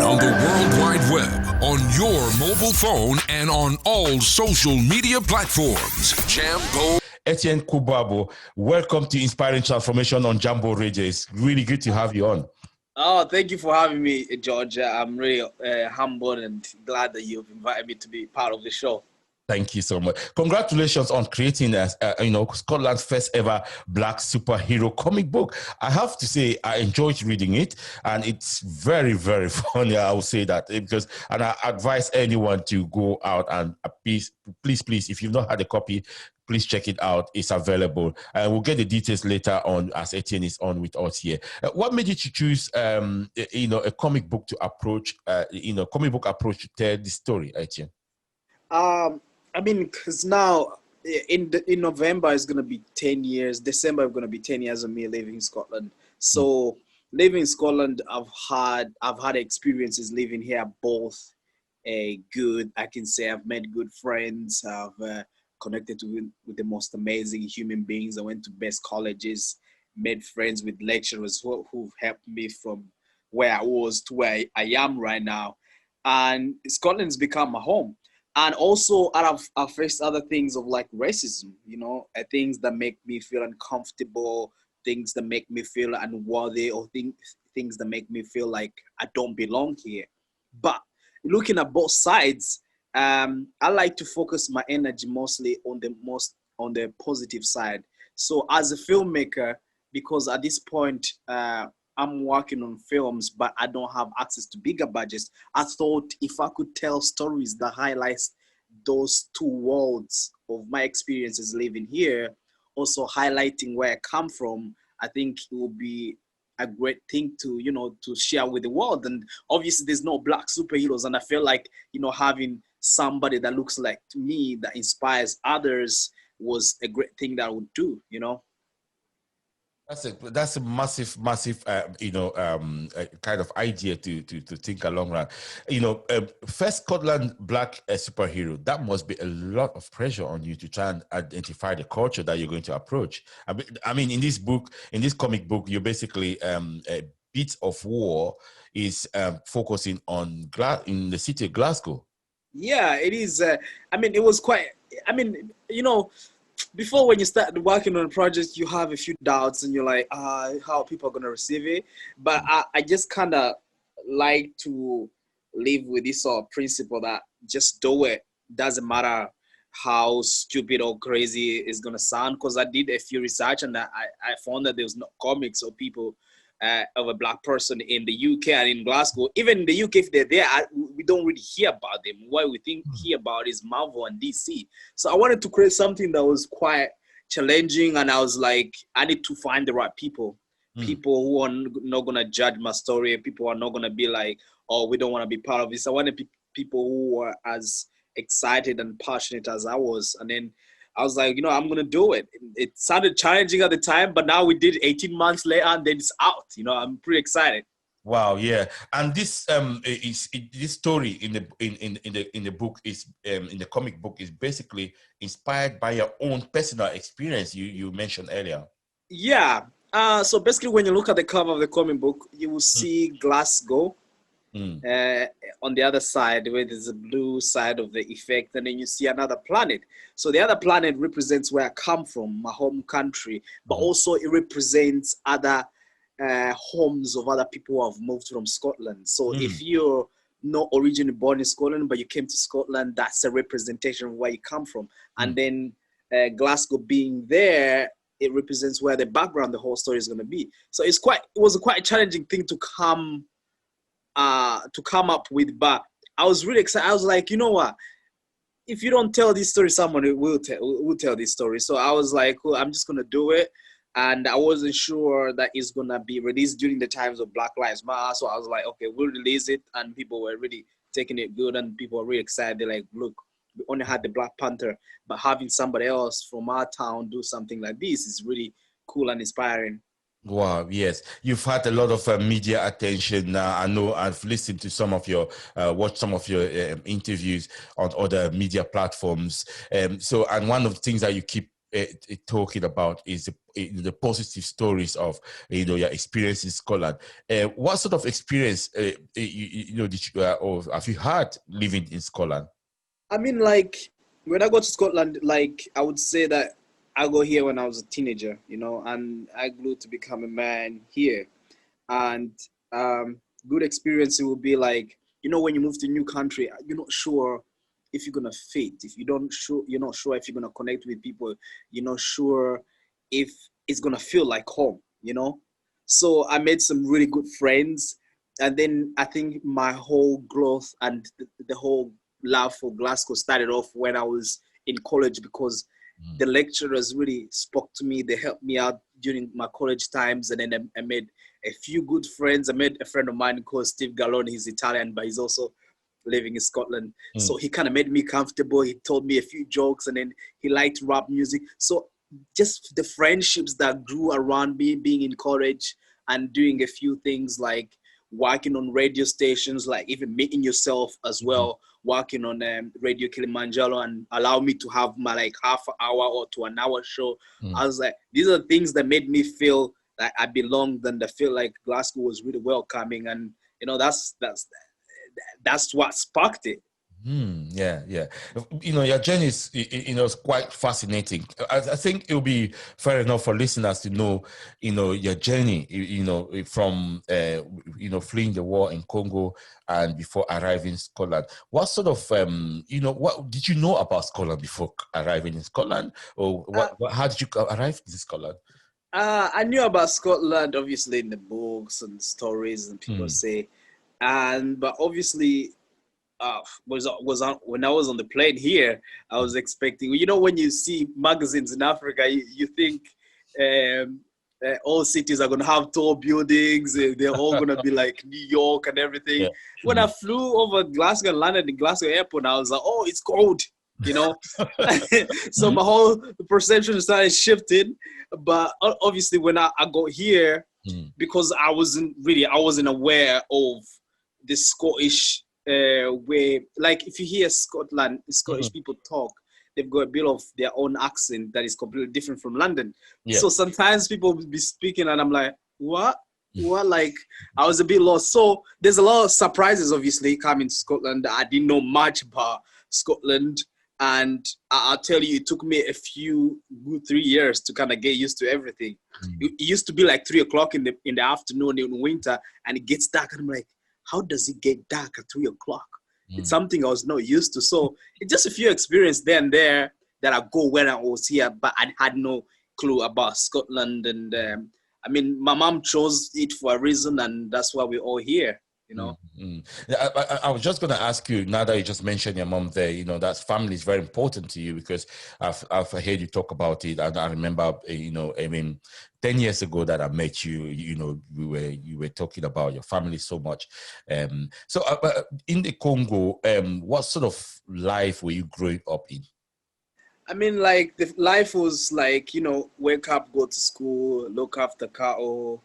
on the World Wide Web, on your mobile phone, and on all social media platforms. Jambo. Etienne Kubwabo, welcome to Inspiring Transformation on Jambo Radio. It's really good to have you on. Oh, thank you for having me, Georgia. I'm really humbled and glad that you've invited me to be part of the show. Thank you so much. Congratulations on creating Scotland's first ever Black superhero comic book. I have to say, I enjoyed reading it, and it's very, very funny. I will say that and I advise anyone to go out and please, if you've not had a copy, please check it out. It's available. We'll get the details later on as Etienne is on with us here. What made you to choose, a comic book to approach, comic book approach to tell the story, Etienne? Because now in November it's going to be 10 years. December is going to be 10 years of me living in Scotland. So living in Scotland, I've had experiences living here, both good. I can say I've met good friends. I've connected with the most amazing human beings. I went to best colleges, made friends with lecturers who've helped me from where I was to where I am right now. And Scotland's become my home. And also I've faced other things of like racism, things that make me feel uncomfortable, things that make me feel unworthy, or things that make me feel like I don't belong here. But looking at both sides, I like to focus my energy mostly on the positive side. So as a filmmaker, because at this point, I'm working on films, but I don't have access to bigger budgets. I thought if I could tell stories that highlights those two worlds of my experiences living here, also highlighting where I come from, I think it will be a great thing to share with the world. And obviously there's no Black superheroes. And I feel like, having somebody that looks like me, that inspires others, was a great thing that I would do, That's a massive, kind of idea to think along that. First Scotland Black superhero, that must be a lot of pressure on you to try and identify the culture that you're going to approach. I mean, in this comic book, you're basically a bit of war is focusing on in the city of Glasgow. Yeah, it is. It was quite. Before, when you start working on a project, you have a few doubts and you're like, how are people going to receive it? But I just kind of like to live with this sort of principle that just do it. Doesn't matter how stupid or crazy it's going to sound. Because I did a few research and I found that there was no comics or people of a Black person in the UK and in Glasgow. Even in the UK, if they're there, we don't really hear about them. What we hear about is Marvel and DC. So I wanted to create something that was quite challenging, and I was like, I need to find the right people. People who are not going to judge my story. People who are not going to be like, oh, we don't want to be part of this. I wanted people who were as excited and passionate as I was. And then I was like, I'm going to do it. It sounded challenging at the time, but now we did 18 months later and then it's out. I'm pretty excited. Wow, yeah. And this this story in the book is in the comic book is basically inspired by your own personal experience you mentioned earlier. Yeah. So basically, when you look at the cover of the comic book, you will see Glasgow. On the other side, where there's a blue side of the effect, and then you see another planet. So the other planet represents where I come from, my home country, but also it represents other homes of other people who have moved from Scotland. So if you're not originally born in Scotland, but you came to Scotland, that's a representation of where you come from. And then Glasgow being there, it represents where the background, the whole story is going to be. So it was a quite challenging thing to come up with, but I was really excited. I was like, you know what? If you don't tell this story, someone will tell this story. So I was like, cool, I'm just gonna do it. And I wasn't sure that it's gonna be released during the times of Black Lives Matter. So I was like, okay, we'll release it, and people were really taking it good, and people were really excited. They're like, look, we only had the Black Panther, but having somebody else from our town do something like this is really cool and inspiring. Wow, yes. You've had a lot of media attention. I know I've listened to some of your, watched some of your interviews on other media platforms. And one of the things that you keep talking about is the positive stories of your experience in Scotland. What sort of experience did you or have you had living in Scotland? I mean, like when I go to Scotland, like I would say that I go here when I was a teenager, and I grew to become a man here. And good experience it will be like, when you move to a new country, you're not sure if you're gonna fit. If you're not sure if you're gonna connect with people. You're not sure if it's gonna feel like home. So I made some really good friends, and then I think my whole growth and the whole love for Glasgow started off when I was in college, because the lecturers really spoke to me. They helped me out during my college times, and then I made a few good friends. I met a friend of mine called Steve Gallone. He's Italian, but he's also living in Scotland. So he kind of made me comfortable. He told me a few jokes, and then he liked rap music. So just the friendships that grew around me being in college and doing a few things like working on radio stations, like even meeting yourself as well, working on Radio Kilimanjaro, and allow me to have my like half an hour or to an hour show. I was like, these are things that made me feel like I belonged, and I feel like Glasgow was really welcoming, and that's what sparked it. Yeah. Your journey is quite fascinating. I think it'll be fair enough for listeners to know, your journey, from, fleeing the war in Congo and before arriving in Scotland. What sort of, what did you know about Scotland before arriving in Scotland? Or how did you arrive in Scotland? I knew about Scotland, obviously, in the books and stories, and people say, but obviously, was when I was on the plane here, I was expecting. When you see magazines in Africa, you think all cities are gonna have tall buildings. They're all gonna be like New York and everything. Yeah. When I flew over Glasgow and landed in Glasgow airport, I was like, oh, it's cold. So my whole perception started shifting. But obviously, when I got here, because I wasn't aware of the Scottish way. Like if you hear Scottish people talk, they've got a bit of their own accent that is completely different from London. Yeah. So sometimes people will be speaking, and I'm like, what? Like I was a bit lost. So there's a lot of surprises, obviously, coming to Scotland. I didn't know much about Scotland. And I'll tell you, it took me a few good 3 years to kind of get used to everything. It used to be like 3 o'clock in the afternoon in winter, and it gets dark. And I'm like, how does it get dark at 3 o'clock? It's something I was not used to. So it's just a few experiences there and there that I go when I was here, but I had no clue about Scotland. And I mean, my mom chose it for a reason, and that's why we're all here. I was just going to ask you, now that you just mentioned your mom there, that family is very important to you, because I've heard you talk about it. And I remember, 10 years ago that I met you, you were talking about your family so much. So in the Congo, what sort of life were you growing up in? I mean, like the life was like, wake up, go to school, look after cattle,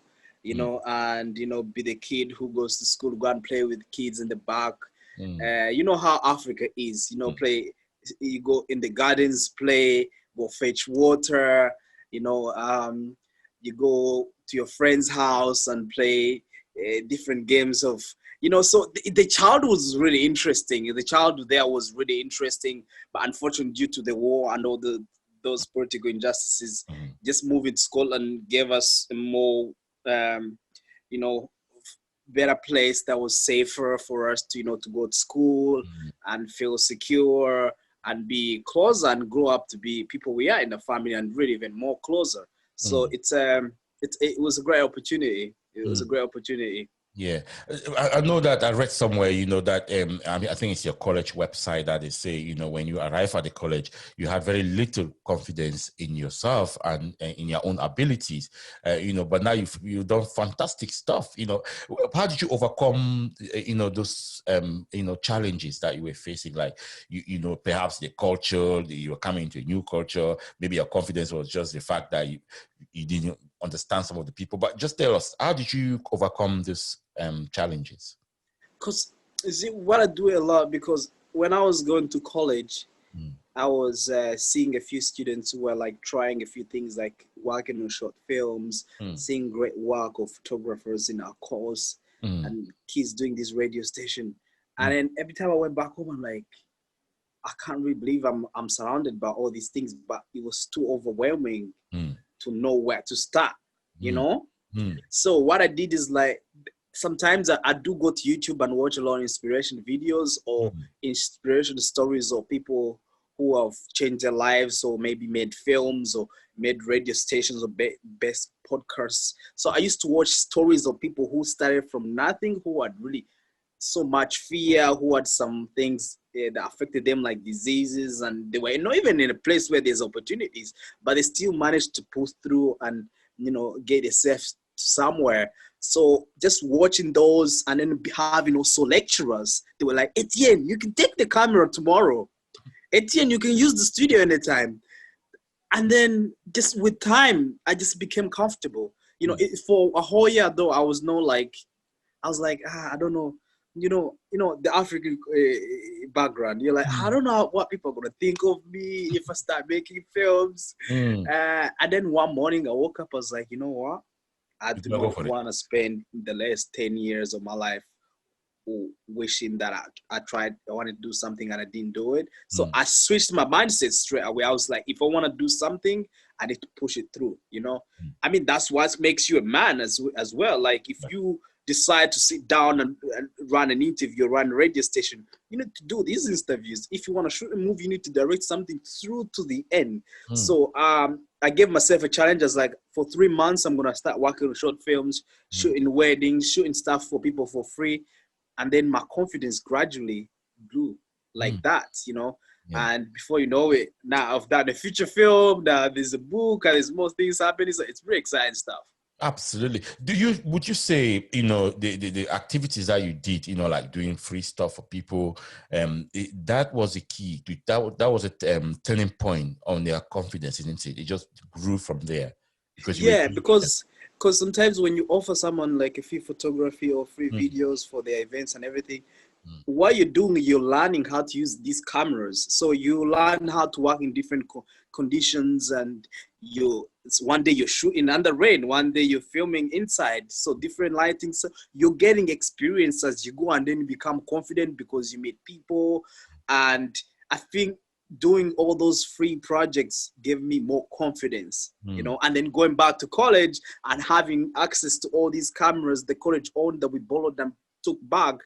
and, be the kid who goes to school, go and play with kids in the back. You know how Africa is, play, you go in the gardens, play, go fetch water, you go to your friend's house and play different games of, so the childhood was really interesting. The childhood there was really interesting, but unfortunately, due to the war and all those political injustices, just moving to Scotland gave us a more better place that was safer for us to, to go to school and feel secure and be closer and grow up to be people we are in the family and really even more closer. So it was a great opportunity. It was a great opportunity. Yeah, I know that I read somewhere, that I think it's your college website that they say, when you arrive at the college, you had very little confidence in yourself and in your own abilities, but now you've done fantastic stuff. How did you overcome, those, challenges that you were facing? Like, perhaps the culture, you were coming into a new culture, maybe your confidence was just the fact that you didn't understand some of the people, but just tell us, how did you overcome this challenges? Because you see, what I do a lot, because when I was going to college, I was seeing a few students who were like trying a few things, like working on short films, seeing great work of photographers in our course, and kids doing this radio station. And then every time I went back home, I'm like, I can't really believe I'm surrounded by all these things, but it was too overwhelming to know where to start, you know? So what I did is like, sometimes I do go to YouTube and watch a lot of inspiration videos or inspiration stories of people who have changed their lives or maybe made films or made radio stations or best podcasts. So I used to watch stories of people who started from nothing, who had really so much fear, who had some things that affected them like diseases, and they were not even in a place where there's opportunities, but they still managed to push through and, you know, get themselves somewhere. So just watching those, and then having also lecturers, they were like, Etienne, you can take the camera tomorrow. Etienne, you can use the studio anytime. And then just with time, I just became comfortable. You know, for a whole year though, I was like, I don't know. You know, the African background. You're like, I don't know what people are gonna think of me if I start making films. And then one morning I woke up, I was like, you know what? I do not want to spend the last 10 years of my life wishing that I wanted to do something and I didn't do it. So I switched my mindset straight away. I was like, if I want to do something, I need to push it through, you know? I mean, that's what makes you a man as well. Like if you decide to sit down and run an interview, run a radio station, you need to do these interviews. If you want to shoot a movie, you need to direct something through to the end. So I gave myself a challenge. I was like, for 3 months, I'm going to start working on short films, shooting weddings, shooting stuff for people for free. And then my confidence gradually grew like that, you know. And before you know it, now I've done a feature film, now there's a book, and there's more things happening. So it's very exciting stuff. Absolutely. Would you say, you know, the activities that you did, you know, like doing free stuff for people, that was a key to, that was a turning point on their confidence, isn't it? It just grew from there because because sometimes when you offer someone like a free photography or free videos for their events and everything, what you're doing, you're learning how to use these cameras. So you learn how to work in different conditions, and one day you're shooting under rain, one day you're filming inside, so different lighting. So you're getting experience as you go, and then you become confident because you meet people. And I think doing all those free projects gave me more confidence, you know. And then going back to college and having access to all these cameras the college owned that we borrowed and took back,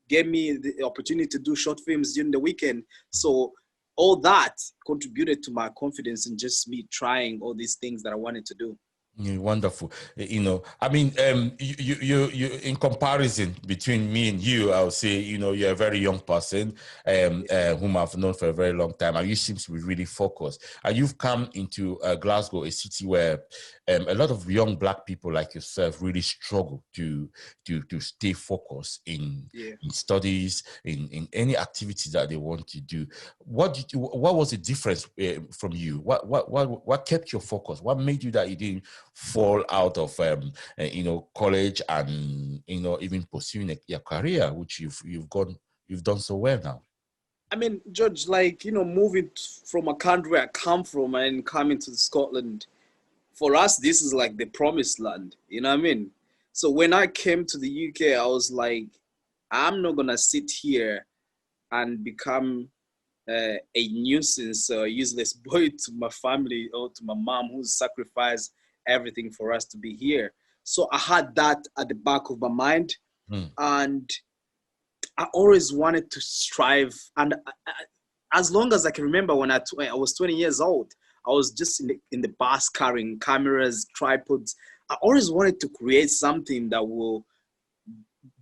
gave me the opportunity to do short films during the weekend. So all that contributed to my confidence in just me trying all these things that I wanted to do. Wonderful. You know, I mean, you in comparison between me and you, I would say, you know, you're a very young person, whom I've known for a very long time, and you seem to be really focused. And you've come into Glasgow, a city where a lot of young Black people like yourself really struggle to stay focused in studies, in any activity that they want to do. What was the difference from you? What kept your focus? What made you that you didn't fall out of you know, college and, you know, even pursuing your career, which you've done so well now? I mean, George, like, you know, moving from a country where I come from and coming to Scotland, for us, this is like the promised land, you know what I mean? So when I came to the UK, I was like, I'm not gonna sit here and become a nuisance or useless boy to my family or to my mom, who's sacrificed everything for us to be here. So I had that at the back of my mind, and I always wanted to strive. And as long as I can remember, when I was 20 years old, I was just in the bus carrying cameras, tripods. I always wanted to create something that will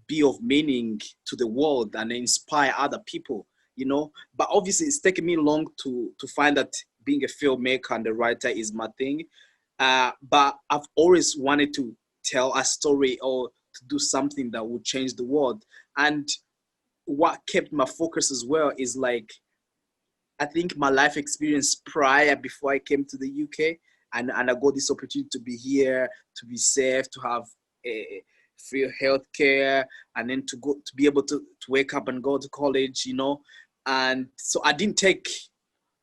be of meaning to the world and inspire other people, you know. But obviously it's taken me long to find that being a filmmaker and a writer is my thing. But I've always wanted to tell a story or to do something that would change the world. And what kept my focus as well is, like, I think my life experience prior, before I came to the UK, and I got this opportunity to be here, to be safe, to have free healthcare, and then to be able to wake up and go to college, you know. And so I didn't take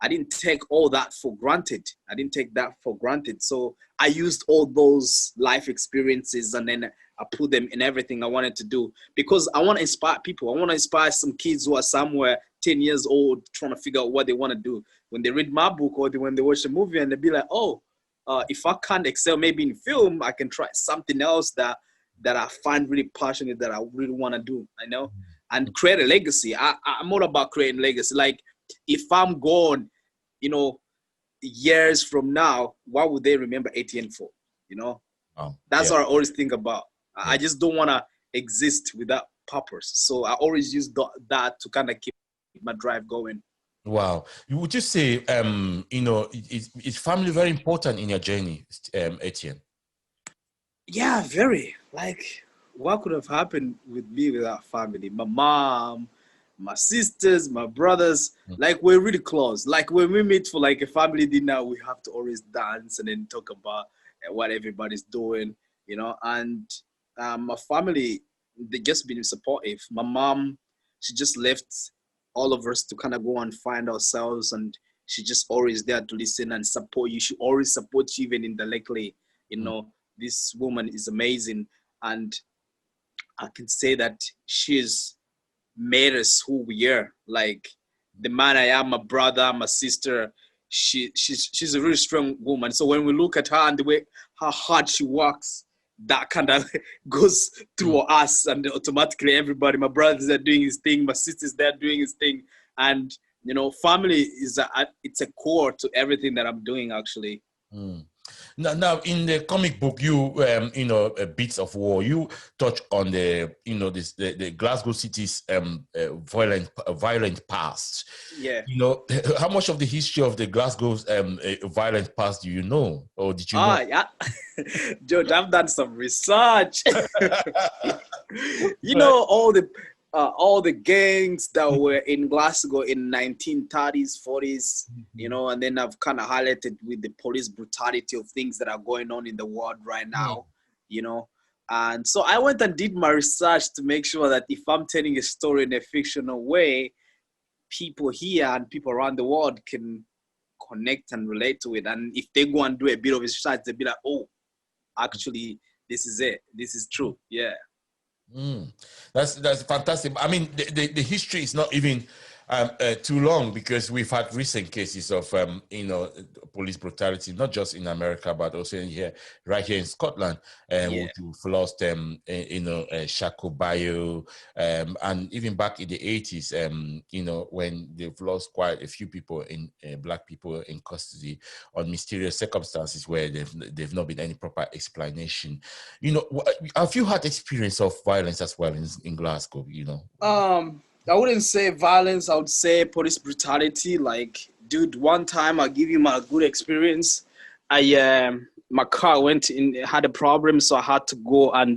I didn't take all that for granted. I didn't take that for granted. So I used all those life experiences and then I put them in everything I wanted to do because I want to inspire people. I want to inspire some kids who are somewhere 10 years old trying to figure out what they want to do. When they read my book or when they watch the movie and they be like, oh, if I can't excel maybe in film, I can try something else that I find really passionate, that I really want to do, I know, and create a legacy. I'm all about creating legacy. Like if I'm gone, you know, years from now, what would they remember Etienne for? You know, that's what I always think about. I just don't want to exist without purpose. So I always use that to kind of keep my drive going. Wow. Would you say, is family very important in your journey, Etienne? Yeah, very. Like, what could have happened with me without family? My mom, my sisters, my brothers, like we're really close. Like when we meet for like a family dinner, we have to always dance and then talk about what everybody's doing, you know. And my family, they just been supportive. My mom, she just left all of us to kind of go and find ourselves, and she just always there to listen and support you. She always supports you even indirectly, you know. This woman is amazing, and I can say that she's made us who we are. Like the man I am, my brother, my sister, she's a really strong woman. So when we look at her and the way how hard she works, that kind of goes through us, and automatically everybody, my brothers are doing his thing, my sister's there doing his thing, and you know, family is it's a core to everything that I'm doing actually. Now, in the comic book, Bits of War, you touch on the Glasgow city's violent past. Yeah. You know, how much of the history of the Glasgow's violent past do you know, or did you know? Yeah, George, I've done some research. You know, all the gangs that were in Glasgow in 1930s, 40s, you know, and then I've kind of highlighted with the police brutality of things that are going on in the world right now, you know. And so I went and did my research to make sure that if I'm telling a story in a fictional way, people here and people around the world can connect and relate to it. And if they go and do a bit of research, they'll be like, oh, actually, this is it. This is true. Yeah. That's fantastic. I mean, the history is not even too long, because we've had recent cases of police brutality, not just in America but also right here in Scotland, we've lost Shako Bayo, and even back in the 80s, when they've lost quite a few people black people in custody on mysterious circumstances where they've not been any proper explanation. Have you had experience of violence as well in Glasgow? I wouldn't say violence. I would say police brutality. Like, dude, one time I'll give you my good experience. My car had a problem, so I had to go and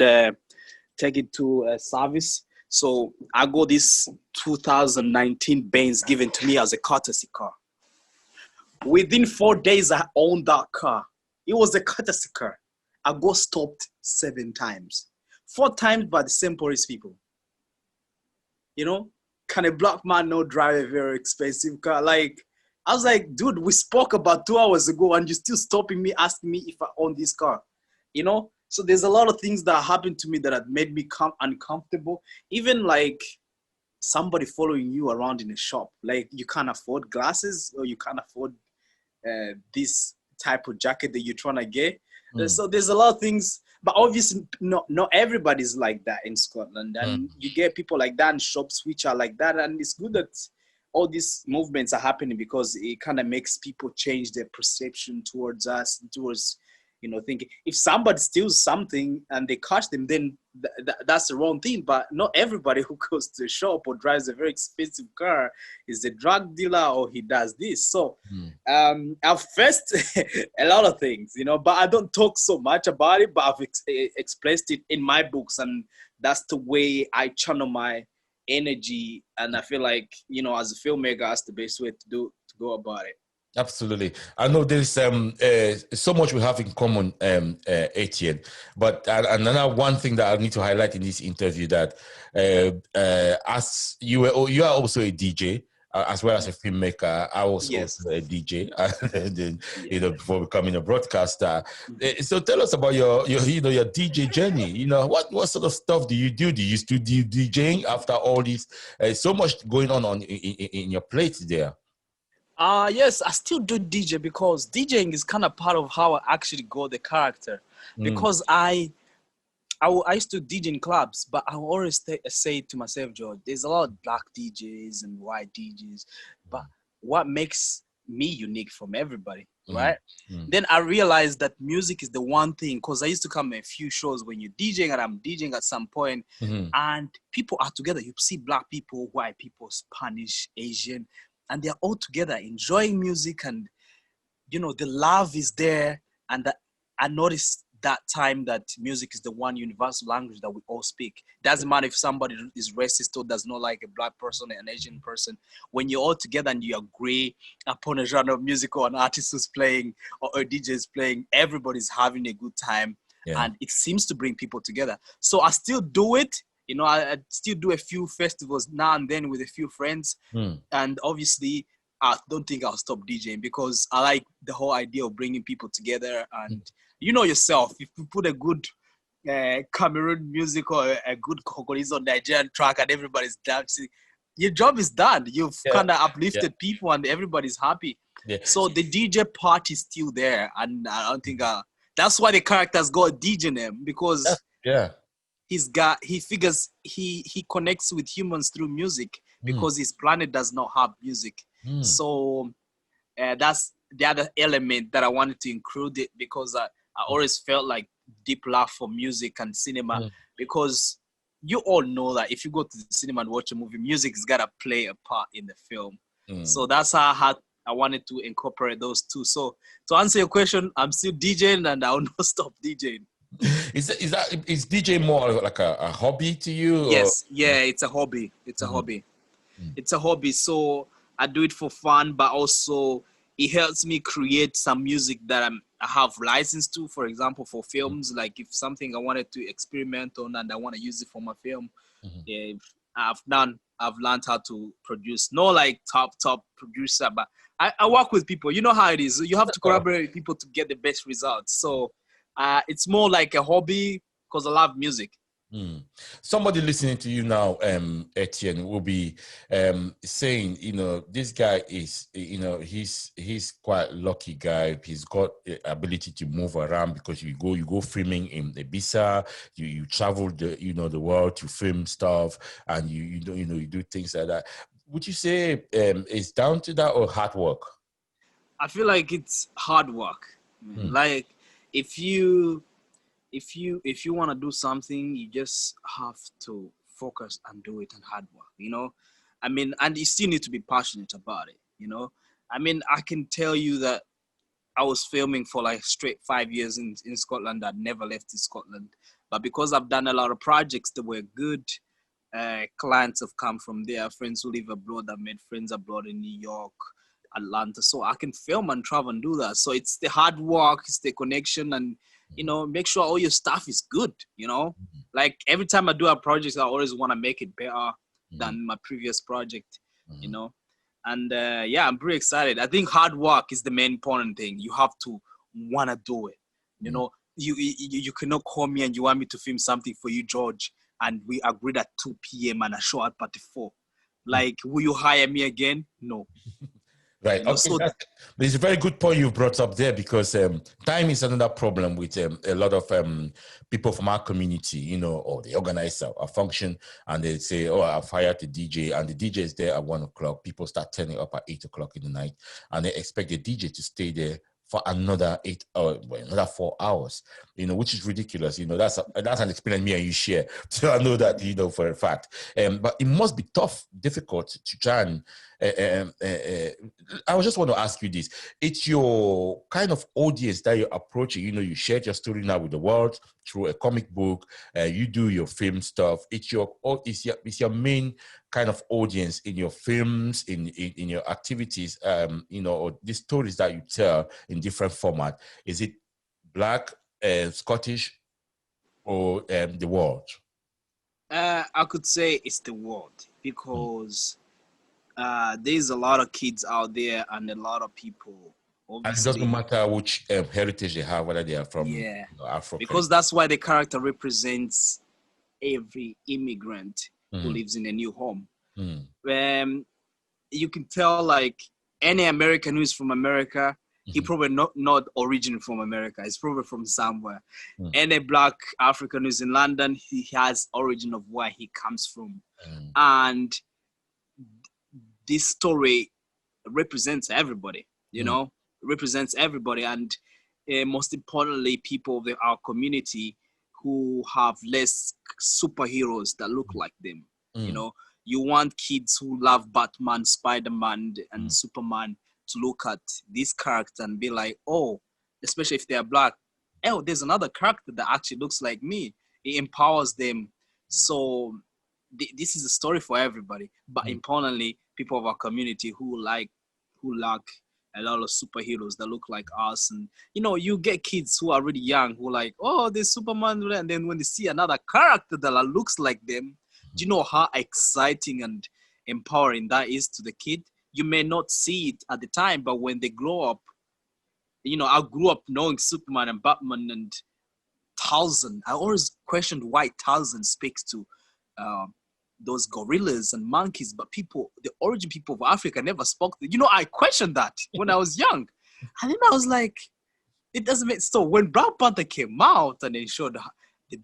take it to a service. So I got this 2019 Benz given to me as a courtesy car. Within 4 days, I owned that car. It was a courtesy car. I got stopped 7 times. 4 times by the same police people. You know, can a black man not drive a very expensive car? Like, I was like, dude, we spoke about 2 hours ago and you're still stopping me, asking me if I own this car. You know? So there's a lot of things that happened to me that have made me uncomfortable. Even like somebody following you around in a shop. Like, you can't afford glasses, or you can't afford this type of jacket that you're trying to get. So there's a lot of things. But obviously, not everybody's like that in Scotland. And you get people like that in shops which are like that. And it's good that all these movements are happening, because it kind of makes people change their perception towards us, towards, thinking if somebody steals something and they catch them, then that's the wrong thing. But not everybody who goes to a shop or drives a very expensive car is a drug dealer, or he does this. So I've faced a lot of things, but I don't talk so much about it, but I've expressed it in my books, and that's the way I channel my energy. And I feel like, as a filmmaker, that's the best way to go about it. Absolutely. I know there's so much we have in common, Etienne. But another one thing that I need to highlight in this interview, that as you are also a DJ, as well as a filmmaker. I was Yes. also a DJ, and then, Yeah. before becoming a broadcaster. So tell us about your DJ journey. What sort of stuff do you do? Do you still do DJing after all this? So much going on in your plate there. Yes, I still do DJ because DJing is kind of part of how I actually got the character. Mm, Because I used to DJ in clubs, but I always say to myself, George, there's a lot of black DJs and white DJs, but what makes me unique from everybody, mm, right? mm, Then I realized that music is the one thing, because I used to come a few shows when you're DJing, and I'm DJing at some point, mm, and people are together. You see black people, white people, Spanish, Asian, and they're all together enjoying music, and the love is there. And that I noticed that time that music is the one universal language that we all speak. Doesn't matter if somebody is racist or does not like a black person or an Asian person. When you're all together and you agree upon a genre of music, or an artist who's playing, or a DJ is playing, everybody's having a good time. yeah. And it seems to bring people together. So I still do it. I still do a few festivals now and then with a few friends. Mm, And obviously, I don't think I'll stop DJing, because I like the whole idea of bringing people together. And you know yourself, if you put a good Cameroon music or a good Congolese or Nigerian track and everybody's dancing, your job is done. You've yeah. kind of Yeah. uplifted people and everybody's happy. Yeah. So the DJ part is still there. And I don't think that's why the character's got a DJ name, because Yeah. he figures he connects with humans through music, Mm, because his planet does not have music. mm, So that's the other element that I wanted to include it, because I always felt like deep love for music and cinema, mm, because you all know that if you go to the cinema and watch a movie, music is gotta play a part in the film. mm. So that's how I wanted to incorporate those two. So to answer your question, I'm still DJing, and I will not stop DJing. Is DJ more like a hobby to you? Or? Yes, yeah, it's a hobby. It's a Mm, hobby. mm, It's a hobby. So I do it for fun, but also it helps me create some music that I have license to. For example, for films, like if something I wanted to experiment on and I want to use it for my film, mhm. yeah, I've learned how to produce. Not like top producer, but I work with people. You know how it is. You have to Oh. collaborate with people to get the best results. So it's more like a hobby, because I love music. Mm. Somebody listening to you now, Etienne, will be saying, this guy is, he's quite lucky guy. He's got the ability to move around, because you go filming in Ibiza, you travel the world to film stuff, and you do things like that. Would you say it's down to that or hard work? I feel like it's hard work, man. Mm, Like if you want to do something, you just have to focus and do it, and hard work. I mean, and you still need to be passionate about it. I mean, I can tell you that I was filming for like straight 5 years in Scotland. I'd never left in Scotland, but because I've done a lot of projects that were good, clients have come from there. Friends who live abroad, I've made friends abroad in New York, Atlanta. So I can film and travel and do that. So it's the hard work, it's the connection, and make sure all your stuff is good. Like every time I do a project, I always want to make it better than my previous project, you mhm. know. And yeah, I'm pretty excited. I think hard work is the main important thing. You have to want to do it. You know, you cannot call me and you want me to film something for you, George, and we agreed at 2 p.m. and I show up at 4. Like, will you hire me again? No. Right. Okay. So It's a very good point you brought up there, because time is another problem with a lot of people from our community, or they organize a function and they say, oh, I've hired a DJ, and the DJ is there at 1 o'clock. People start turning up at 8 o'clock in the night, and they expect the DJ to stay there for another 4 hours, which is ridiculous. That's an experience me and you share. So I know that, for a fact. But it must be tough, difficult to try and I just want to ask you this. It's your kind of audience that you're approaching. You shared your story now with the world through a comic book. You do your film stuff. It's your main kind of audience in your films, in your activities, or the stories that you tell in different format. Is it Black, Scottish, or the world? I could say it's the world, because There's a lot of kids out there and a lot of people. And it doesn't Obviously, matter which heritage they have, whether they are from yeah, Afro. because that's why the character represents every immigrant who lives in a new home. Mm. You can tell like any American who's from America, he probably not originally from America. He's probably from somewhere. Any black African who's in London, he has origin of where he comes from. And this story represents everybody, represents everybody. And most importantly, people of our community who have less superheroes that look like them. You want kids who love Batman, Spider-Man, and Superman to look at this character and be like, oh, especially if they're black, oh, there's another character that actually looks like me. It empowers them. So this is a story for everybody, but importantly, people of our community who lack a lot of superheroes that look like us. And you get kids who are really young who are like, oh, there's Superman, and then when they see another character that looks like them, do you know how exciting and empowering that is to the kid? You may not see it at the time, but when they grow up, I grew up knowing Superman and Batman and Tarzan. I always questioned why Tarzan speaks to those gorillas and monkeys, but the origin people of Africa never spoke. I questioned that when I was young. And then I was like, it doesn't make sense. So when Black Panther came out and they showed the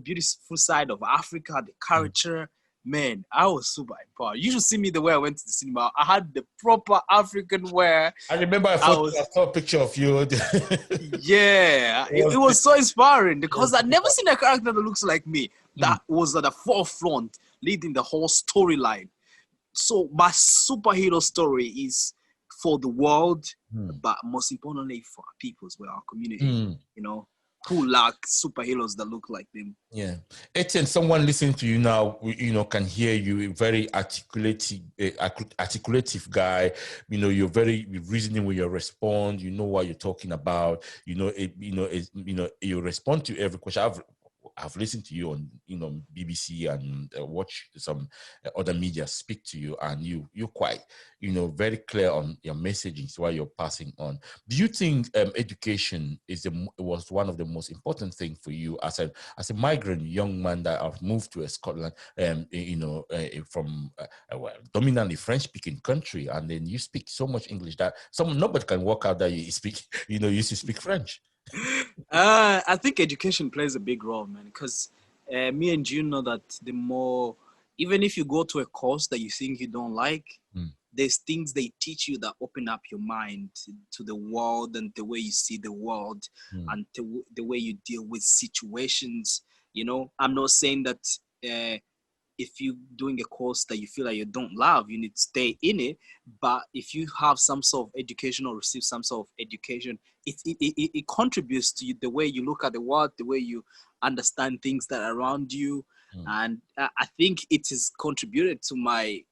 beautiful side of Africa, the culture, man, I was super empowered. You should see me the way I went to the cinema. I had the proper African wear. I remember I saw a picture of you. Yeah, it was so inspiring because I'd never seen a character that looks like me that was at the forefront leading the whole storyline. So my superhero story is for the world, but most importantly for our people as well, our community, who lack superheroes that look like them. Yeah. Etienne, someone listening to you now, can hear you, a very articulative guy. You're very reasoning with your response. You know what you're talking about. You respond to every question. I've listened to you on BBC and watch some other media speak to you, and you're quite very clear on your messaging, so what you're passing on. Do you think education was one of the most important thing for you as a migrant young man that have moved to Scotland, from dominantly French speaking country, and then you speak so much English that nobody can work out that you speak you speak French? I think education plays a big role, man, because me and you know that even if you go to a course that you think you don't like, there's things they teach you that open up your mind to the world and the way you see the world and the way you deal with situations. I'm not saying that if you're doing a course that you feel like you don't love, you need to stay in it. But if you have some sort of education or receive some sort of education, it contributes to you, the way you look at the world, the way you understand things that are around you. And I think it has contributed to my,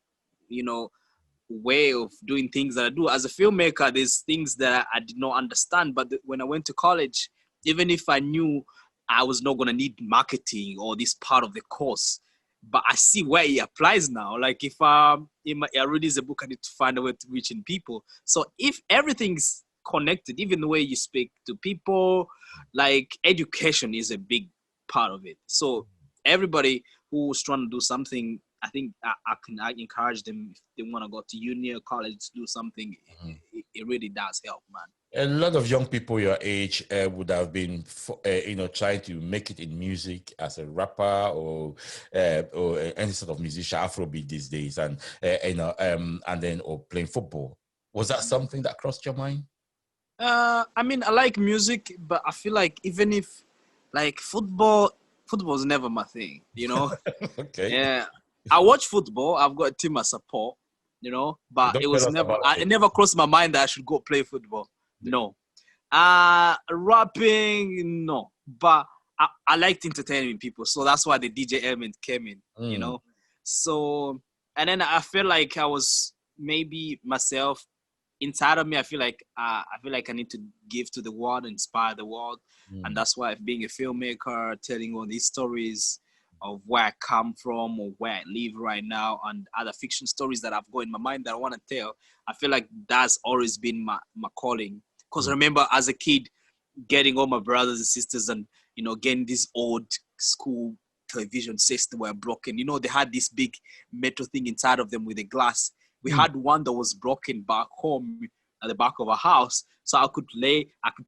way of doing things that I do. As a filmmaker, there's things that I did not understand. But when I went to college, even if I knew I was not going to need marketing or this part of the course, but I see where it applies now. Like if I read a book, I need to find a way to reach in people. So if everything's connected, even the way you speak to people, like education is a big part of it. So everybody who's trying to do something, I think I encourage them, if they want to go to uni or college to do something, it really does help, man. A lot of young people your age would have been, trying to make it in music as a rapper or any sort of musician, Afrobeat these days, and then or playing football. Was that something that crossed your mind? I mean, I like music, but I feel like even if like football was never my thing, Okay. Yeah, I watch football. I've got a team I support, but it was never. It never crossed my mind that I should go play football. No. Rapping, no. But I liked entertaining people, so that's why the DJ element came in. So, and then I feel like I was maybe myself. Inside of me, I feel like I need to give to the world, inspire the world, and that's why being a filmmaker, telling all these stories, of where I come from or where I live right now, and other fiction stories that I've got in my mind that I want to tell. I feel like that's always been my calling. Because I remember as a kid getting all my brothers and sisters and, getting these old school television sets that were broken. They had this big metal thing inside of them with a glass. We had one that was broken back home at the back of our house. So I could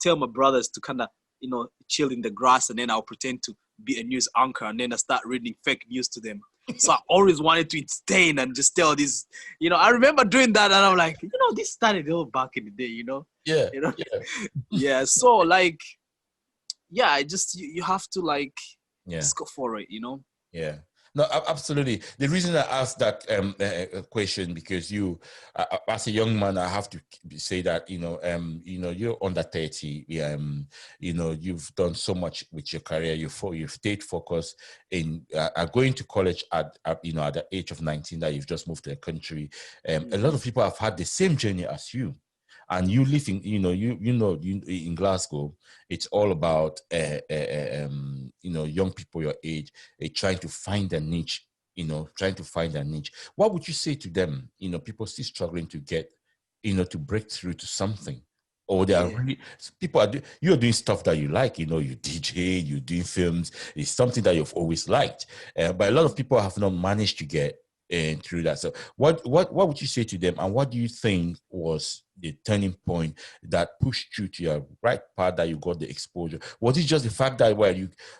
tell my brothers to kind of, chill in the grass, and then I'll pretend to be a news anchor, and then I start reading fake news to them. So I always wanted to entertain and just tell this, I remember doing that, and I'm like, this started all back in the day, Yeah. Yeah. So like, yeah, you have to like, just go for it, Yeah. No, absolutely. The reason I asked that question, because you, as a young man, I have to say that you're under 30. You've done so much with your career. You've stayed focused in going to college at the age of 19 that you've just moved to the country. A lot of people have had the same journey as you. And you live in, in Glasgow, it's all about, young people your age, trying to find a niche, What would you say to them? People still struggling to get, to break through to something. Or they are really, you're doing stuff that you like, you DJ, you're doing films, it's something that you've always liked. But a lot of people have not managed to get through that. So what would you say to them, and what do you think was the turning point that pushed you to your right path, that you got the exposure? Was it just the fact that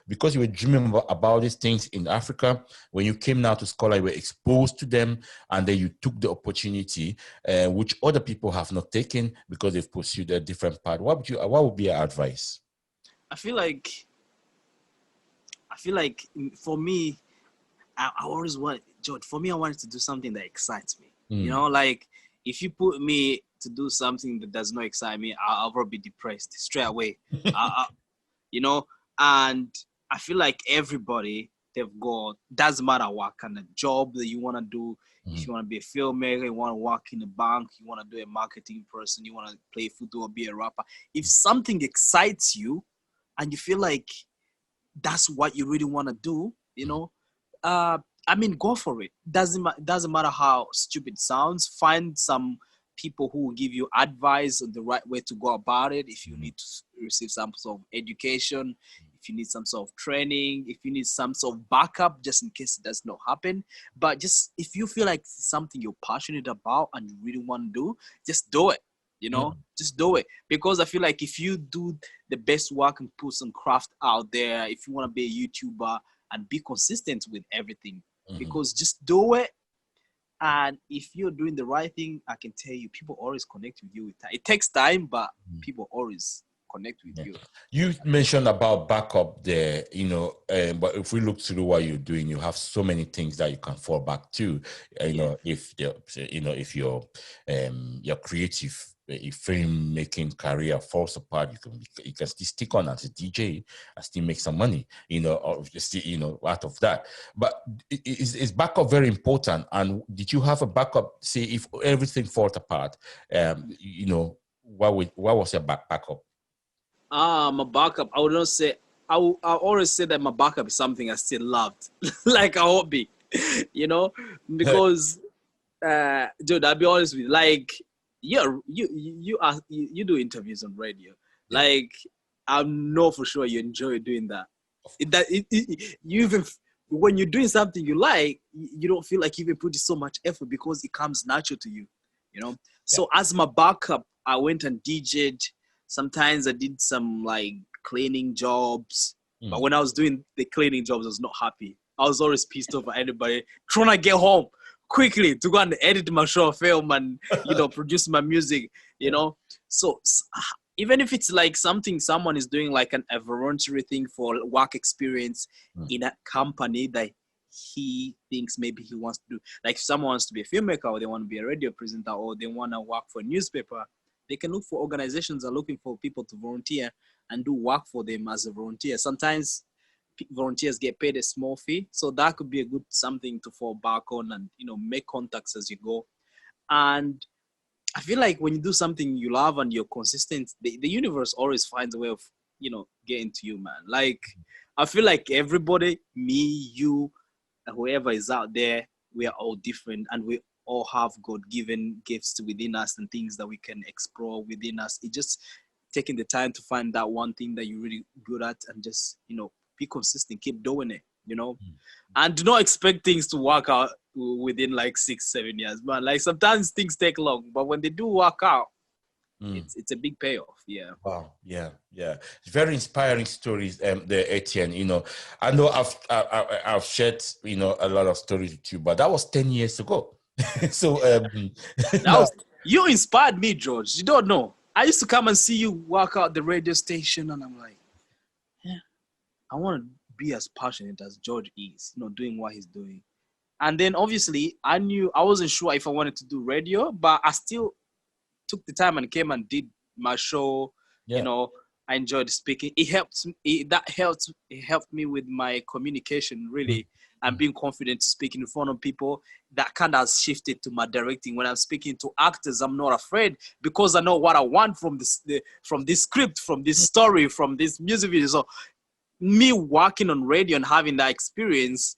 because you were dreaming about these things in Africa, when you came now to Scotland, you were exposed to them, and then you took the opportunity, which other people have not taken because they've pursued a different path? What would be your advice? I feel like for me, I always George, for me, I wanted to do something that excites me. Like if you put me to do something that does not excite me, I'll probably be depressed straight away. And I feel like everybody, doesn't matter what kind of job that you want to do. If you want to be a filmmaker, you want to work in a bank, you want to do a marketing person, you want to play football, be a rapper. If something excites you and you feel like that's what you really want to do, go for it. Doesn't matter how stupid it sounds. Find some people who will give you advice on the right way to go about it. If you need to receive some sort of education, if you need some sort of training, if you need some sort of backup just in case it does not happen. But just if you feel like it's something you're passionate about and you really want to do, just do it. Just do it. Because I feel like if you do the best work and put some craft out there, if you want to be a YouTuber, and be consistent with everything, because just do it. And if you're doing the right thing, I can tell you, people always connect with you with time. It takes time, but people always connect with you. You mentioned about backup there, but if we look through what you're doing, you have so many things that you can fall back to. If your creative filmmaking career falls apart, you can still stick on as a DJ and still make some money, obviously, out of that. But is backup very important? And did you have a backup? Say if everything falls apart, what was your backup? My backup, I would not say. I always say that my backup is something I still loved, like a hobby, because, dude, I'll be honest with you, like, you do interviews on radio. Like, I know for sure you enjoy doing that. You even, when you're doing something you like, you don't feel like you even put so much effort because it comes natural to you, So as my backup, I went and DJ'd. Sometimes I did some like cleaning jobs, but when I was doing the cleaning jobs, I was not happy. I was always pissed off at anybody trying to get home quickly to go and edit my short film and produce my music. So even if it's like something someone is doing, like a voluntary thing for work experience in a company that he thinks maybe he wants to do, like if someone wants to be a filmmaker, or they want to be a radio presenter, or they want to work for a newspaper, they can look for organizations that are looking for people to volunteer and do work for them as a volunteer. Sometimes volunteers get paid a small fee, so that could be a good something to fall back on and make contacts as you go. And I feel like when you do something you love and you're consistent, the universe always finds a way of getting to you, man. Like, I feel like everybody, me, you, whoever is out there, we are all different, and we all have God-given gifts within us and things that we can explore within us. It just taking the time to find that one thing that you're really good at, and just be consistent, keep doing it, and do not expect things to work out within like 6-7 years, man. Like, sometimes things take long, but when they do work out, it's a big payoff. Yeah. Wow. Yeah. Very inspiring stories, there, Etienne. I know I've shared, a lot of stories with you, but that was 10 years ago. So you inspired me, George. You don't know. I used to come and see you walk out the radio station, and I'm like, yeah, I want to be as passionate as George is, doing what he's doing. And then obviously I wasn't sure if I wanted to do radio, but I still took the time and came and did my show. Yeah. I enjoyed speaking. It helped me with my communication, really, and being confident to speak in front of people. That kind of shifted to my directing. When I'm speaking to actors, I'm not afraid, because I know what I want from this script, from this story, from this music video. So me working on radio and having that experience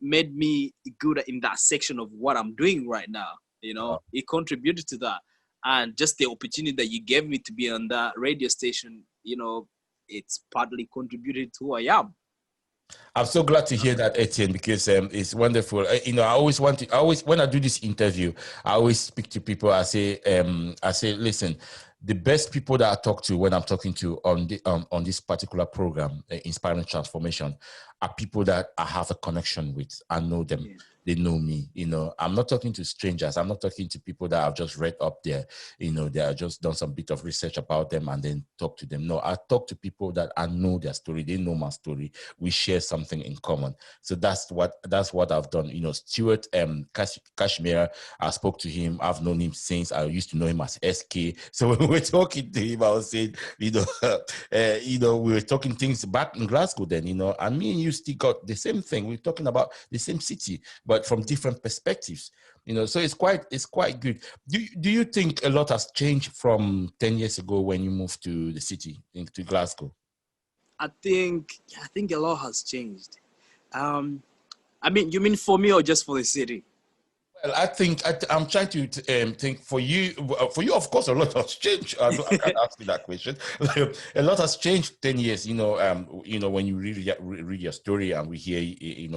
made me good in that section of what I'm doing right now. It contributed to that. And just the opportunity that you gave me to be on that radio station, it's partly contributed to who I am. I'm so glad to hear that, Etienne, because it's wonderful. I always when I do this interview, I always speak to people. I say, listen, the best people that I talk to when I'm talking to on this particular program, Inspiring Transformation, are people that I have a connection with. I know them. Yeah. They know me. I'm not talking to strangers. I'm not talking to people that I've just read up there. They have just done some bit of research about them and then talk to them. No, I talk to people that I know their story. They know my story. We share something in common. So that's what I've done. Stuart Kashmir, I spoke to him. I've known him since I used to know him as SK. So when we were talking to him, I was saying, we were talking things back in Glasgow then, and me and you still got the same thing. We're talking about the same city, but from different perspectives, so it's quite good. Do you think a lot has changed from 10 years ago when you moved to the city, to Glasgow? I think a lot has changed. You mean for me or just for the city? Well, I think I'm trying to think for you. Of course, a lot has changed. I can't ask you that question. A lot has changed 10 years. When you read your story and we hear,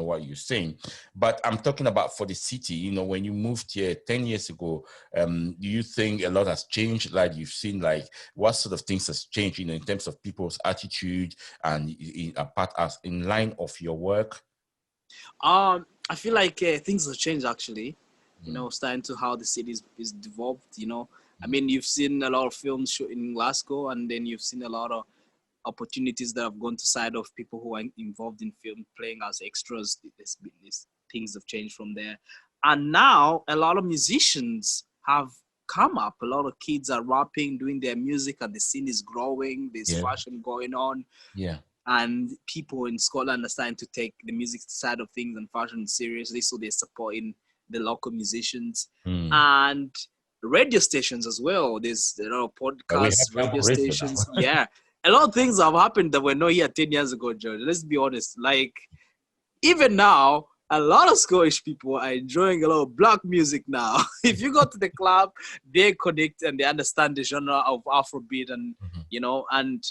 what you're saying. But I'm talking about for the city. When you moved here 10 years ago, do you think a lot has changed? Like, you've seen, like, what sort of things has changed? In terms of people's attitude and in line of your work. I feel like things have changed, actually. Starting to how the city is developed, you've seen a lot of films shot in Glasgow, and then you've seen a lot of opportunities that have gone to side of people who are involved in film, playing as extras. These things have changed from there. And now a lot of musicians have come up. A lot of kids are rapping, doing their music, and the scene is growing. There's fashion going on. Yeah. And people in Scotland are starting to take the music side of things and fashion seriously, so they're supporting the local musicians and radio stations as well. There's a lot of podcasts, radio stations. Yeah, a lot of things have happened that were not here 10 years ago, George. Let's be honest. Like, even now, a lot of Scottish people are enjoying a lot of black music now. If you go to the club, they connect and they understand the genre of Afrobeat, and and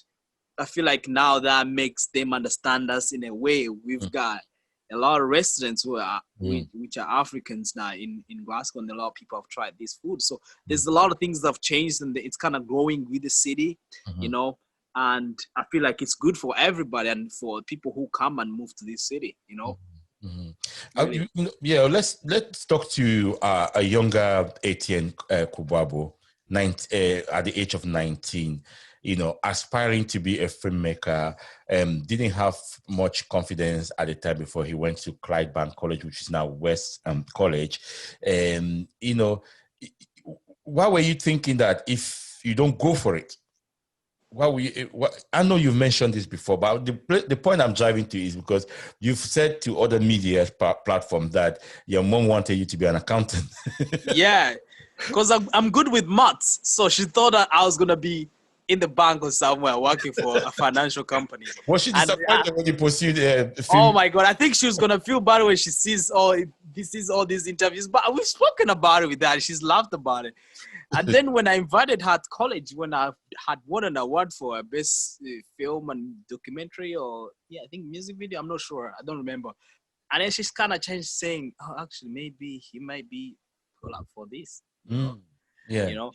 I feel like now that makes them understand us in a way. We've got a lot of restaurants which are Africans now in Glasgow, and a lot of people have tried this food. So there's a lot of things that have changed, and it's kind of growing with the city, and I feel like it's good for everybody and for people who come and move to this city, Really. Let's talk to a younger Etienne Kubwabo, at the age of 19. Aspiring to be a filmmaker, didn't have much confidence at the time before he went to Clydebank College, which is now West College. Why were you thinking that if you don't go for it? I know you've mentioned this before, but the point I'm driving to is because you've said to other media platforms that your mom wanted you to be an accountant. Yeah, because I'm good with maths, so she thought that I was gonna be in the bank or somewhere working for a financial company. Was she disappointed when you pursued film? Oh my God, I think she was gonna feel bad when she sees all these interviews. But we've spoken about it with her. She's laughed about it. And then when I invited her to college, when I had won an award for a best film and documentary, or I think music video, I'm not sure, I don't remember. And then she's kind of changed, saying, "Oh, actually, maybe he might be pull up for this." Yeah. You know,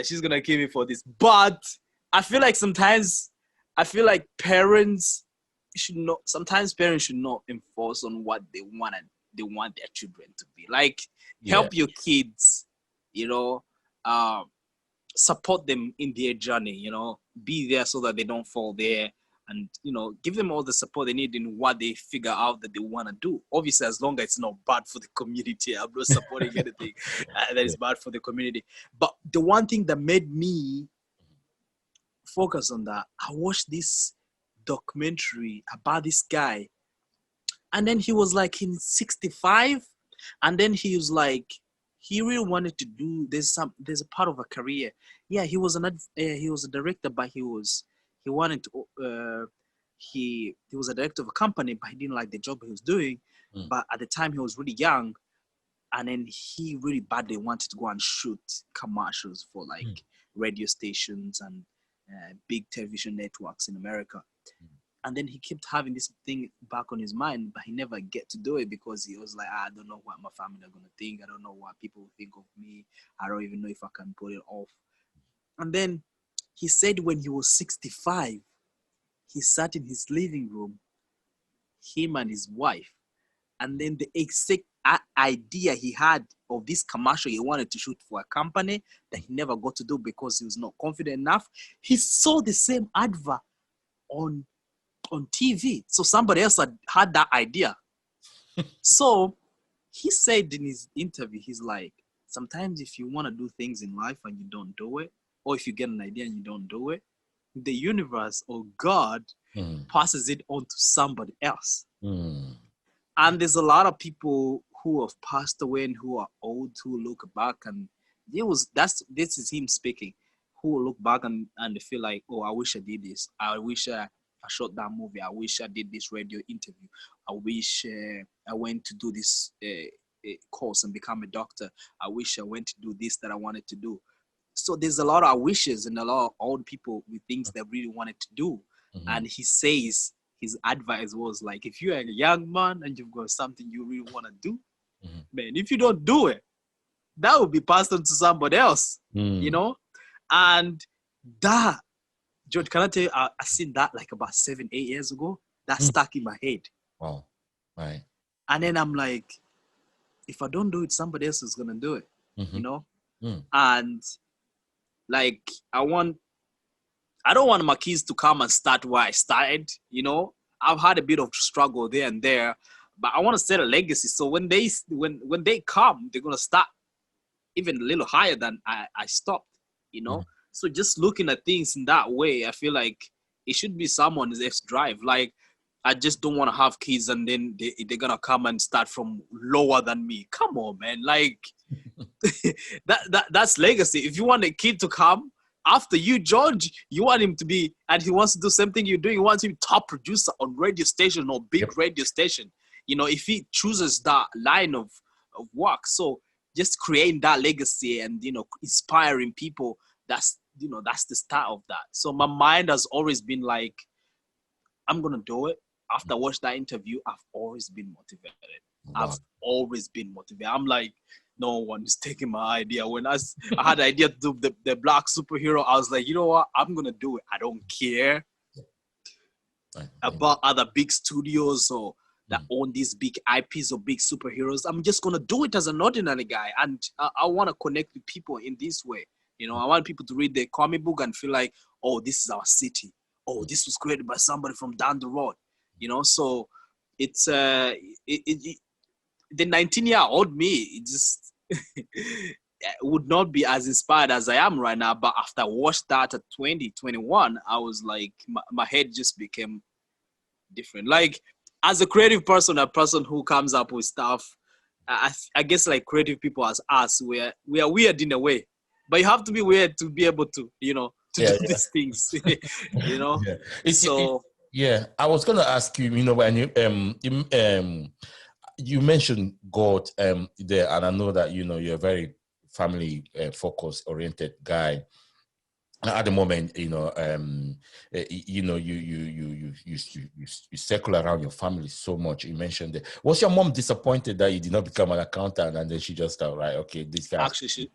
she's gonna kill me for this. But I feel like parents should not. Sometimes parents should not enforce on what they want their children to be. Like, help your kids, support them in their journey. Be there so that they don't fall there. And, give them all the support they need in what they figure out that they want to do. Obviously, as long as it's not bad for the community. I'm not supporting anything that is bad for the community. But the one thing that made me focus on that, I watched this documentary about this guy. And then he was like in 65. And then he was like, he really wanted to do, there's a part of a career. Yeah, he was a director, but he was a director of a company, but he didn't like the job he was doing. But at the time he was really young, and then he really badly wanted to go and shoot commercials for like radio stations and big television networks in America. And then he kept having this thing back on his mind, but he never get to do it because he was like, I don't know what my family are going to think. I don't know what people will think of me. I don't even know if I can pull it off. And then he said when he was 65, he sat in his living room, him and his wife, and then the exact idea he had of this commercial he wanted to shoot for a company that he never got to do because he was not confident enough. He saw the same advert on TV. So somebody else had that idea. So he said in his interview, he's like, sometimes if you want to do things in life and you don't do it, or if you get an idea and you don't do it, the universe or God passes it on to somebody else. And there's a lot of people who have passed away and who are old who look back, and this is him speaking, who will look back and they feel like, oh, I wish I did this. I wish I shot that movie. I wish I did this radio interview. I wish I went to do this course and become a doctor. I wish I went to do this that I wanted to do. So there's a lot of wishes and a lot of old people with things they really wanted to do. And he says his advice was like, if you're a young man and you've got something you really want to do, man, if you don't do it, that will be passed on to somebody else, And that, George, can I tell you, I seen that like about 7-8 years ago. That stuck in my head. Wow. Right. And then I'm like, if I don't do it, somebody else is going to do it, And like, I don't want my kids to come and start where I started, I've had a bit of struggle there and there, but I want to set a legacy. So when they come, they're going to start even a little higher than I stopped, So just looking at things in that way, I feel like it should be someone's F's drive. Like, I just don't want to have kids and then they're going to come and start from lower than me. Come on, man. Like, that's legacy. If you want a kid to come after you, George, you want him to be, and he wants to do the same thing you're doing, you want him top producer on radio station or big radio station, if he chooses that line of work. So just creating that legacy and, inspiring people, that's the start of that. So my mind has always been like, I'm going to do it. After I watched that interview, I've always been motivated. Wow. I've always been motivated. I'm like, no one is taking my idea. When I had the idea to do the black superhero, I was like, you know what? I'm going to do it. I don't care about other big studios or that own these big IPs or big superheroes. I'm just going to do it as an ordinary guy. And I want to connect with people in this way. I want people to read the comic book and feel like, oh, this is our city. Oh, this was created by somebody from down the road. So it's the 19-year-old me, it just would not be as inspired as I am right now. But after I watched that at 2021, I was like, my head just became different. Like, as a creative person, a person who comes up with stuff, I guess like creative people as us, we are weird in a way. But you have to be weird to be able to, to do these things, Yeah. So yeah, I was gonna ask you, when you mentioned God there, and I know that you're a very family focused oriented guy. At the moment, you circle around your family so much. You mentioned that. Was your mom disappointed that you did not become an accountant, and then she just thought, right, okay, this guy? actually,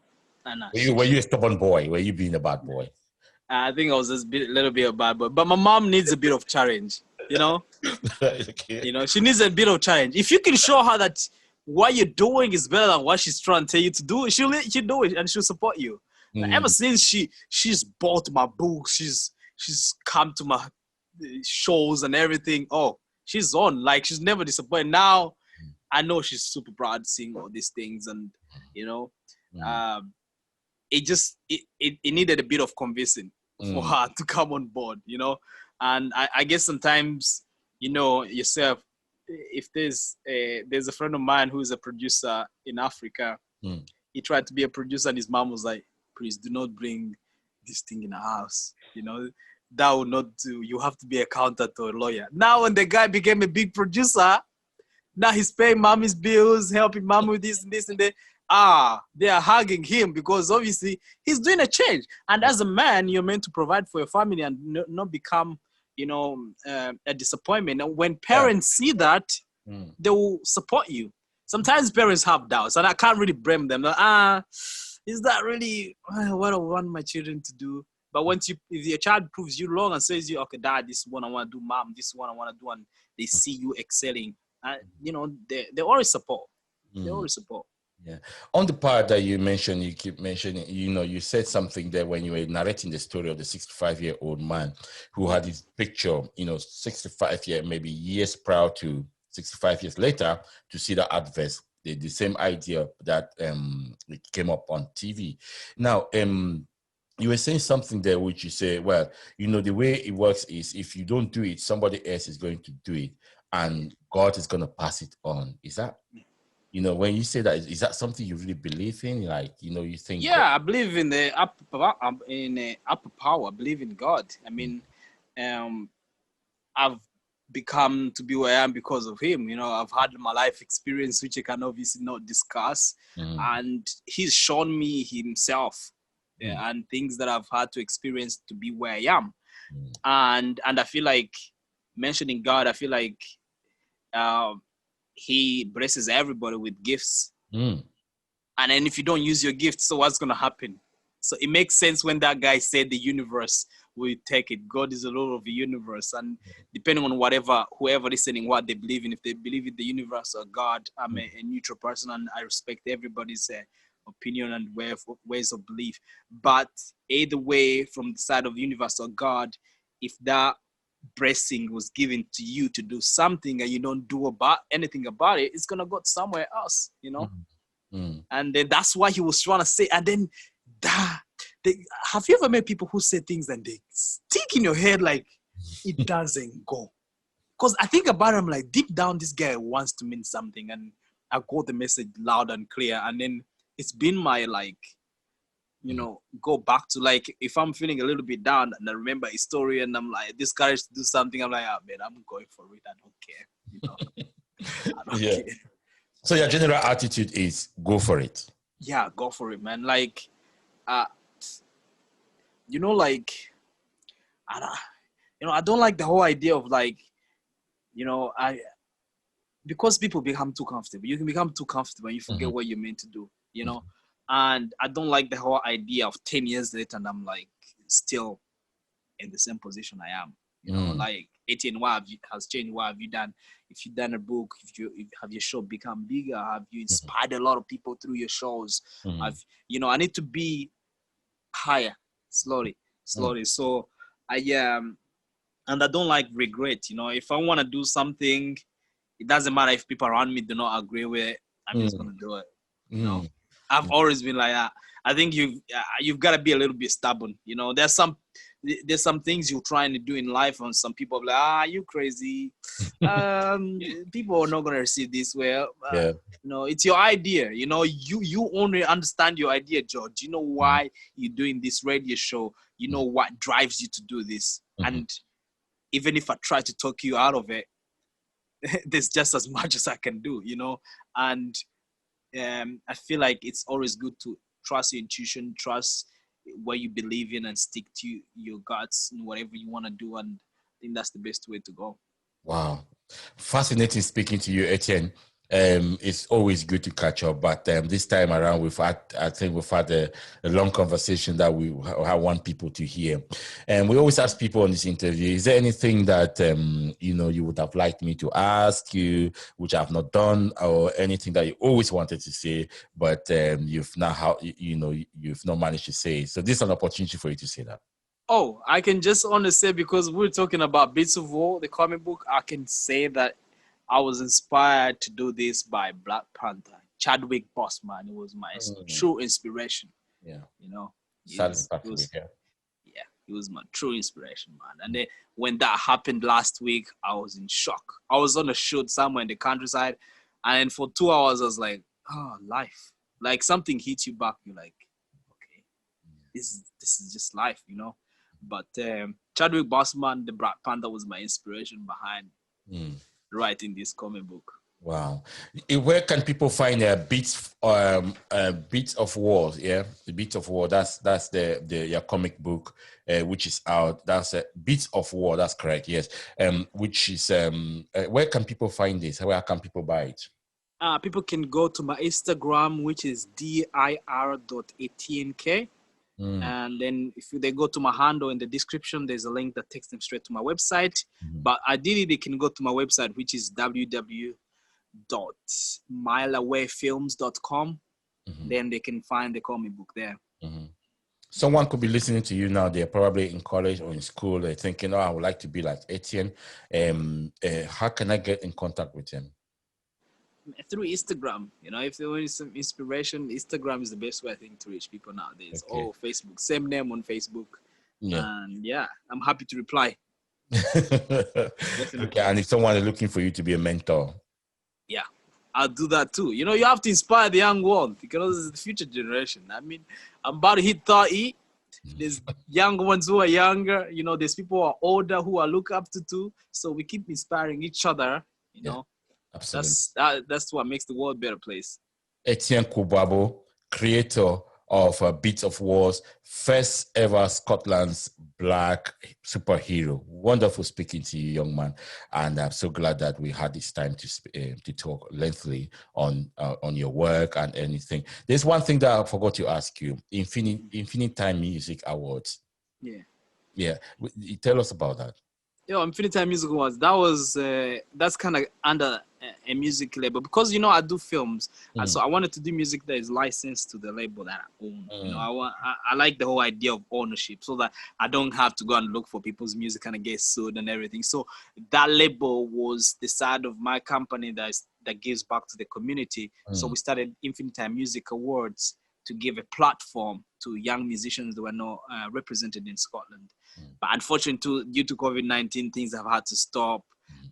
Were you a stubborn boy? Were you being a bad boy? I think I was a little bit of bad boy, but my mom needs a bit of challenge, Okay. She needs a bit of challenge. If you can show her that what you're doing is better than what she's trying to tell you to do, she'll do it and she'll support you. Like, ever since she's bought my books, she's come to my shows and everything. Oh, she's on. Like, she's never disappointed. Now I know she's super proud seeing all these things, and it needed a bit of convincing for her to come on board, And I guess sometimes, yourself, if there's a friend of mine who is a producer in Africa, he tried to be a producer and his mom was like, please do not bring this thing in the house, that will not do. You have to be an accountant or a lawyer. Now when the guy became a big producer, now he's paying mommy's bills, helping mom with this and this and that. They are hugging him because obviously he's doing a change. And as a man, you're meant to provide for your family and not become, a disappointment. And when parents see that, they will support you. Sometimes parents have doubts, and I can't really blame them. Like, is that really what I want my children to do? But if your child proves you wrong and says you, okay, dad, this is what I want to do, mom, this is what I want to do, and they see you excelling, they always support. They always support. Yeah. On the part that you mentioned, you keep mentioning, you said something there when you were narrating the story of the 65-year-old man who had his picture, 65 years, maybe years prior to 65 years later, to see the adverts, the same idea that it came up on TV. Now, you were saying something there, which you say, well, the way it works is if you don't do it, somebody else is going to do it, and God is going to pass it on. Is that? When you say that, is that something you really believe in? Like, you think? Yeah, I believe in the upper power. I believe in God. I mean, I've become to be where I am because of Him. I've had my life experience, which I can obviously not discuss, and He's shown me Himself and things that I've had to experience to be where I am. And I feel like mentioning God, I feel like He blesses everybody with gifts. And then if you don't use your gift, so what's going to happen? So it makes sense when that guy said the universe will take it. God is the Lord of the universe. And depending on whoever listening, what they believe in, if they believe in the universe or God, I'm a neutral person and I respect everybody's opinion and ways of belief. But either way, from the side of the universe or God, if that blessing was given to you to do something and you don't do anything about it, it's going to go somewhere else, And then that's why he was trying to say. And then, have you ever met people who say things and they stick in your head like it doesn't go? Because I think about it, I'm like, deep down, this guy wants to mean something. And I got the message loud and clear. And then it's been my, go back to, like, if I'm feeling a little bit down and I remember a story and I'm like, discouraged to do something, I'm like, man, I'm going for it. I don't care. I don't care. So your general attitude is go for it. Yeah, go for it, man. Like, I don't like the whole idea of because people become too comfortable. You can become too comfortable and you forget what you're meant to do, And I don't like the whole idea of 10 years later and I'm like still in the same position I am. Like Etienne, what has changed? What have you done? If you've done a book, have your show become bigger? Have you inspired a lot of people through your shows? I need to be higher slowly. So I and I don't like regret. If I want to do something, it doesn't matter if people around me do not agree with it. I'm just gonna do it. I've always been like that. I think you've got to be a little bit stubborn. There's there's some things you're trying to do in life, and some people are like, you crazy. People are not gonna receive this well. Yeah. It's your idea. You only understand your idea, George. You know why you're doing this radio show. You know what drives you to do this. And even if I try to talk you out of it, there's just as much as I can do. And I feel like it's always good to trust your intuition, trust what you believe in, and stick to your guts and whatever you want to do. And I think that's the best way to go. Wow. Fascinating speaking to you, Etienne. It's always good to catch up, but this time around I think we've had a long conversation that I want people to hear. And we always ask people on this interview, is there anything that you would have liked me to ask you, which I've not done, or anything that you always wanted to say, but you've not managed to say? So this is an opportunity for you to say that. Oh, I can just only say, because we're talking about Beats of War, the comic book, I can say that I was inspired to do this by Black Panther, Chadwick Boseman. It was my true inspiration. Yeah. He was my true inspiration, man. And then when that happened last week, I was in shock. I was on a shoot somewhere in the countryside, and for 2 hours, I was like, oh, life. Like something hits you back. You're like, okay, this is just life, But Chadwick Boseman, the Black Panther, was my inspiration behind writing this comic book. Wow. Where can people find Beats of War? Yeah, the Beats of War. That's your comic book, which is out. That's Beats of War. That's correct. Yes. Which is where can people find this? Where can people buy it? People can go to my Instagram, which is dir.etienne. And then if they go to my handle in the description, there's a link that takes them straight to my website. But ideally, they can go to my website, which is www.mileawayfilms.com. Then they can find the comic book there. Someone could be listening to you now. They're probably in college or in school. They're thinking, I would like to be like Etienne. How can I get in contact with him? Through Instagram. If they want some inspiration, Instagram is the best way, I think, to reach people nowadays. Okay. Or Facebook, same name on Facebook. And I'm happy to reply. Okay, and if someone is looking for you to be a mentor, I'll do that too. You have to inspire the young world, because it's the future generation. I mean, I'm about to hit 30. There's young ones who are younger. There's people who are older who I look up to too. So we keep inspiring each other. Absolutely. That's what makes the world a better place. Etienne Kubwabo, creator of Beats of Wars, first ever Scotland's Black superhero. Wonderful speaking to you, young man, and I'm so glad that we had this time to talk lengthily on your work and anything. There's one thing that I forgot to ask you: Infinite Time Music Awards. Yeah. Tell us about that. Infinite Time Music Awards. That's kind of under a music label, because I do films, and so I wanted to do music that is licensed to the label that I own. I like the whole idea of ownership, so that I don't have to go and look for people's music and get sued and everything. So that label was the side of my company that gives back to the community. So we started Infinite Time Music Awards to give a platform to young musicians that were not represented in Scotland. But unfortunately, due to COVID-19, things have had to stop.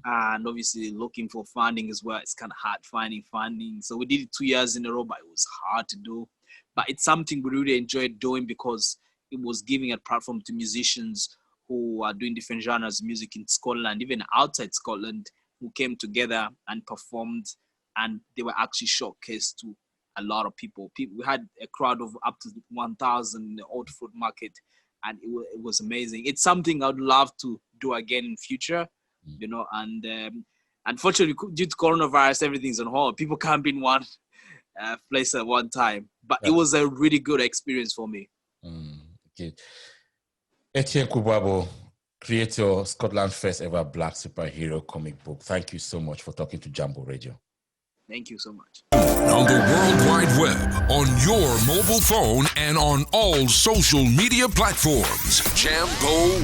And obviously looking for funding as well. It's kind of hard finding funding. So we did it 2 years in a row, but it was hard to do. But it's something we really enjoyed doing, because it was giving a platform to musicians who are doing different genres of music in Scotland, even outside Scotland, who came together and performed, and they were actually showcased to a lot of people. We had a crowd of up to 1,000 in the Old Food Market, and it was amazing. It's something I'd love to do again in future. And unfortunately, due to coronavirus, everything's on hold. People can't be in one place at one time. But it was a really good experience for me. Okay. Etienne Kubwabo, creator, Scotland's first ever Black superhero comic book. Thank you so much for talking to Jambo Radio. Thank you so much. On the World Wide Web, on your mobile phone, and on all social media platforms, Jambo